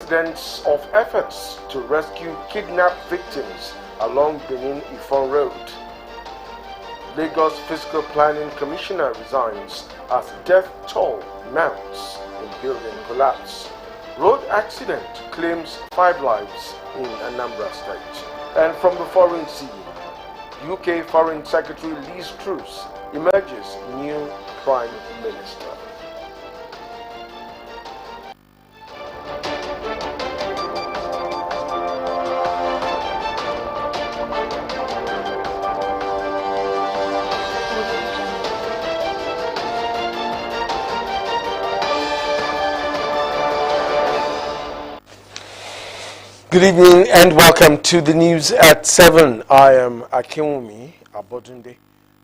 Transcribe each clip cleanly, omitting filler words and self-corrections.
Incidents of efforts to rescue kidnapped victims along Benin-Ifon Road. Lagos Fiscal Planning Commissioner resigns as death toll mounts in building collapse. Road accident claims 5 lives in Anambra State. And from the foreign scene, UK Foreign Secretary Liz Truss emerges new Prime Minister. Good evening and welcome to the news at 7. I am Akinwumi Abodunde.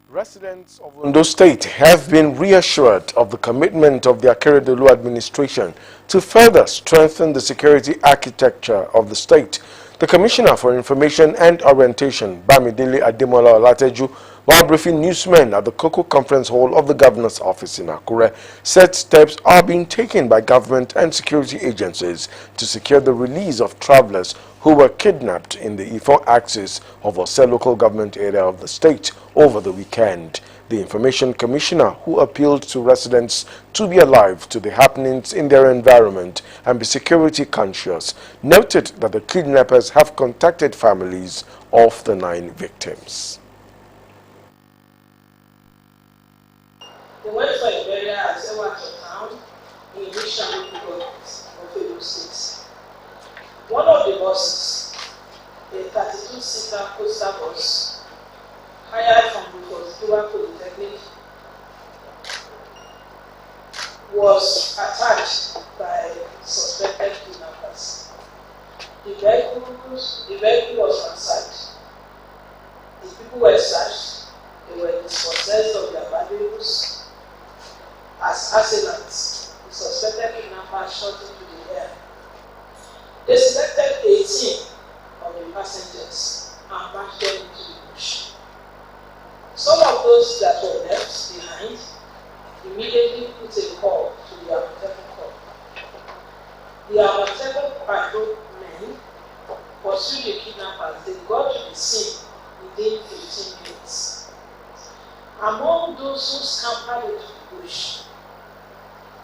Residents of Ondo State have been reassured of the commitment of the Akeredolu administration to further strengthen the security architecture of the state. The Commissioner for Information and Orientation, Bamidele Ademola Olateju, while briefing newsmen at the Koko Conference Hall of the Governor's Office in Akure, said steps are being taken by government and security agencies to secure the release of travelers who were kidnapped in the Ifon axis of Osrc local government area of the state over the weekend. The Information Commissioner, who appealed to residents to be alive to the happenings in their environment and be security conscious, noted that the kidnappers have contacted families of the 9 victims. They went for a burial at Ewato town in Isham province of Edo State. One of the buses, a 32-seater coaster bus, hired from the Fortifiwa Polytechnic, was attacked by suspected kidnappers. The vehicle was ransacked. The people were searched. They were dispossessed of their valuables. As assailants, the suspected kidnappers shot into the air. They selected 18 of the passengers and marched them into the bush. Some of those that were left behind immediately put a call to the Amateku Corps. The Amateku patrol men pursued the kidnappers. They got to the scene within 15 minutes. Among those who scampered into the bush,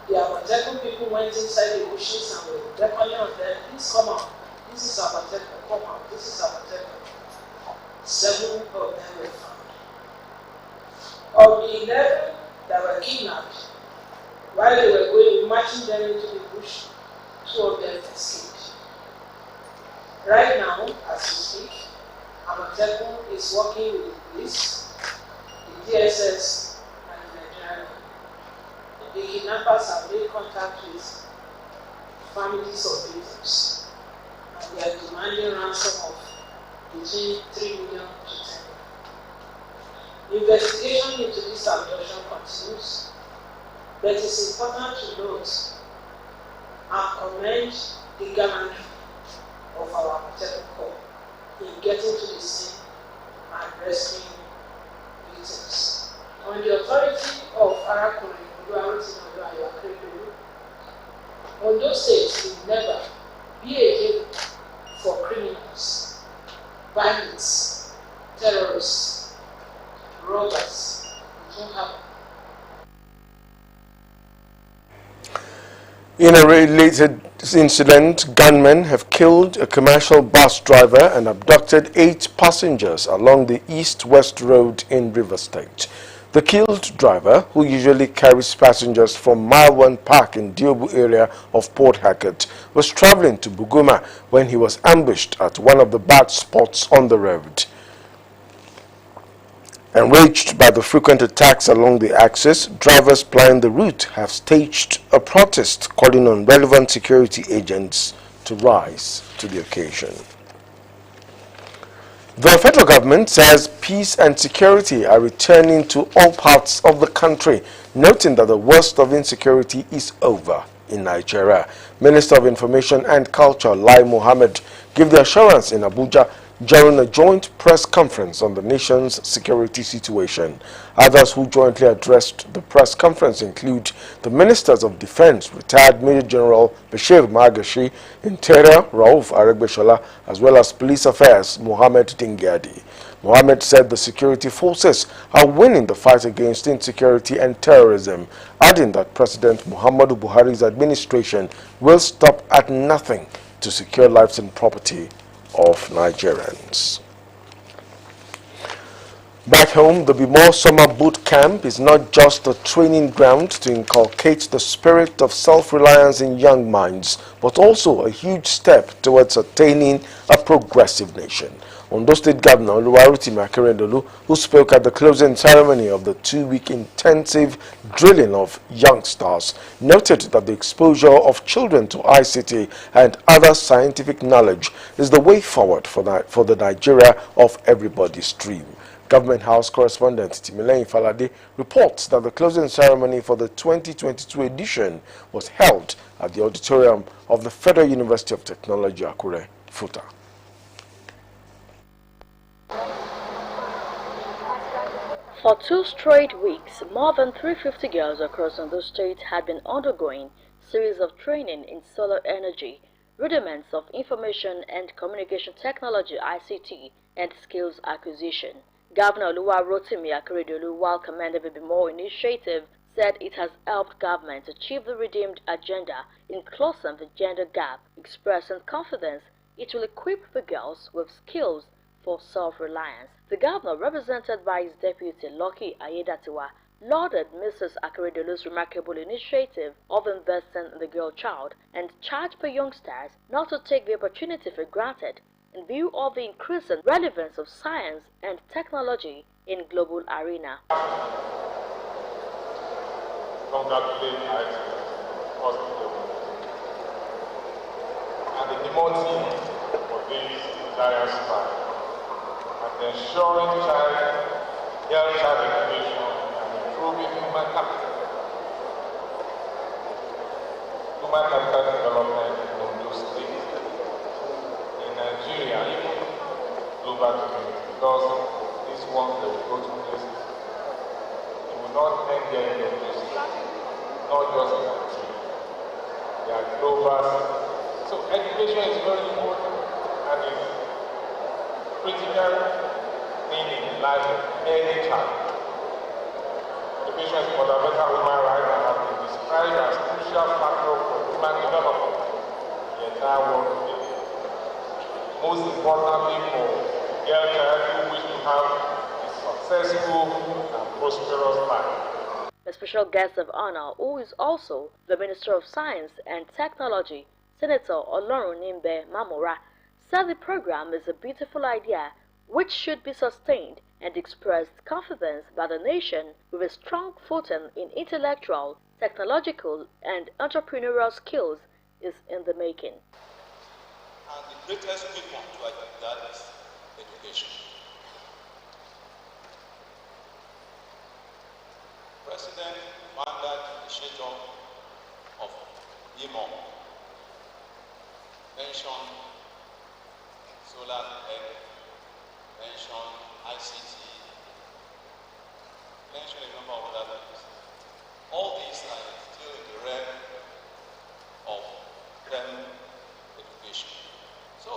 the Amateku people went inside the bushes and were beckoning on them, please come out. This is Amateku, come out. This is Amateku. 7 of them were found. Of the 11 that were kidnapped, while they were going, marching them into the bush, 2 of them escaped. Right now, as we speak, Amateku is working with the police, the DSS, and the Nigerian Army. The kidnappers have made contact with families of victims, and they are demanding ransom of between 3 million to 10 million. Investigation into this abduction continues, but it's important to note and commend the gallantry of our Amateku Corps in getting to the scene and rescuing victims. On the authority of Arakuri, Ondo State will never be a haven for criminals, bandits, terrorists, robbers. It won't happen. In a related incident, gunmen have killed a commercial bus driver and abducted 8 passengers along the East-West Road in River State. The killed driver, who usually carries passengers from Mile 1 Park in Diobu area of Port Harcourt, was traveling to Buguma when he was ambushed at one of the bad spots on the road. Enraged by the frequent attacks along the axis, drivers plying the route have staged a protest calling on relevant security agents to rise to the occasion. The federal government says peace and security are returning to all parts of the country, noting that the worst of insecurity is over in Nigeria. Minister of Information and Culture Lai Mohammed gave the assurance in Abuja during a joint press conference on the nation's security situation. Others who jointly addressed the press conference include the Ministers of Defense, retired Major General Bashir Magashi, Interior Rauf Aregbesola, as well as Police Affairs Mohammed Dingyadi. Mohammed said the security forces are winning the fight against insecurity and terrorism, adding that President Muhammadu Buhari's administration will stop at nothing to secure lives and property of Nigerians. Back home, the Bimor Summer Boot Camp is not just a training ground to inculcate the spirit of self-reliance in young minds, but also a huge step towards attaining a progressive nation. Ondo State Governor Oluwarotimi Akerendolu, who spoke at the closing ceremony of the 2-week intensive drilling of youngsters, noted that the exposure of children to ICT and other scientific knowledge is the way forward for the Nigeria of everybody's dream. Government House correspondent Timileyin Falade reports that the closing ceremony for the 2022 edition was held at the auditorium of the Federal University of Technology, Akure, Futa. For 2 straight weeks, more than 350 girls across Ondo State had been undergoing series of training in solar energy, rudiments of information and communication technology (ICT), and skills acquisition. Governor Oluwarotimi Akeredolu, while commending the Bimor initiative, said it has helped government achieve the redeemed agenda in closing the gender gap, expressing confidence it will equip the girls with skills for self-reliance. The governor, represented by his deputy Lucky Ayedatiwa, lauded Mrs. Akeredolu's remarkable initiative of investing in the girl child and charged the youngsters not to take the opportunity for granted in view of the increasing relevance of science and technology in global arena. Congratulate and the Bimor team for this giant span and ensuring girl child education and improving human capital development in Ondo State, in Nigeria, even global community, because these ones that will go to places, it will not end there in the place, not just in Nigeria. They are global. So education is very important and is critical thing in life of any child. Education is fundamental human right and has been described as crucial factor for human development in the entire world today. Most importantly for girl child who wish to have a successful and prosperous life. The special guest of honor, who is also the Minister of Science and Technology, Senator Olorunimbe Mamora, said the program is a beautiful idea which should be sustained, and expressed confidence that the nation with a strong footing in intellectual, technological and entrepreneurial skills is in the making. And the greatest weapon to achieve that is education. President, founder, initiator of Bimor mentioned solar tech, mentioned ICT, mentioned a number of other things. All these are still in the realm of STEM education. So,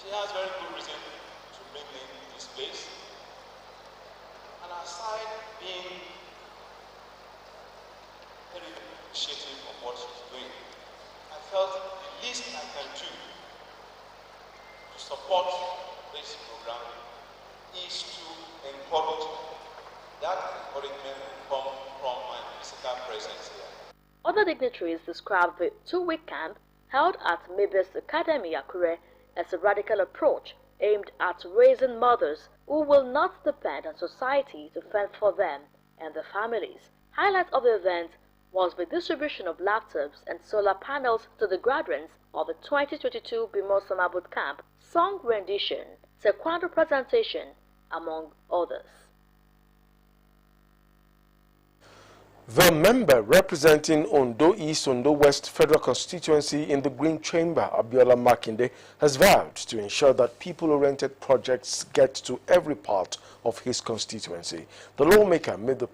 she has very good reason to bring in this place. And aside being very appreciative of what she's doing, I felt the least I can do to support this program is to encourage. That encouragement will come from my physical presence here. Other dignitaries described the 2-week camp held at Mabes Academy, Akure, as a radical approach aimed at raising mothers who will not depend on society to fend for them and their families. Highlight of the event was the distribution of laptops and solar panels to the graduates of the 2022 Bimor Summer Boot Camp, song rendition, taekwondo presentation, among others. The member representing Ondo East, Ondo West Federal Constituency in the Green Chamber, Abiola Makinde, has vowed to ensure that people-oriented projects get to every part of his constituency. The lawmaker made the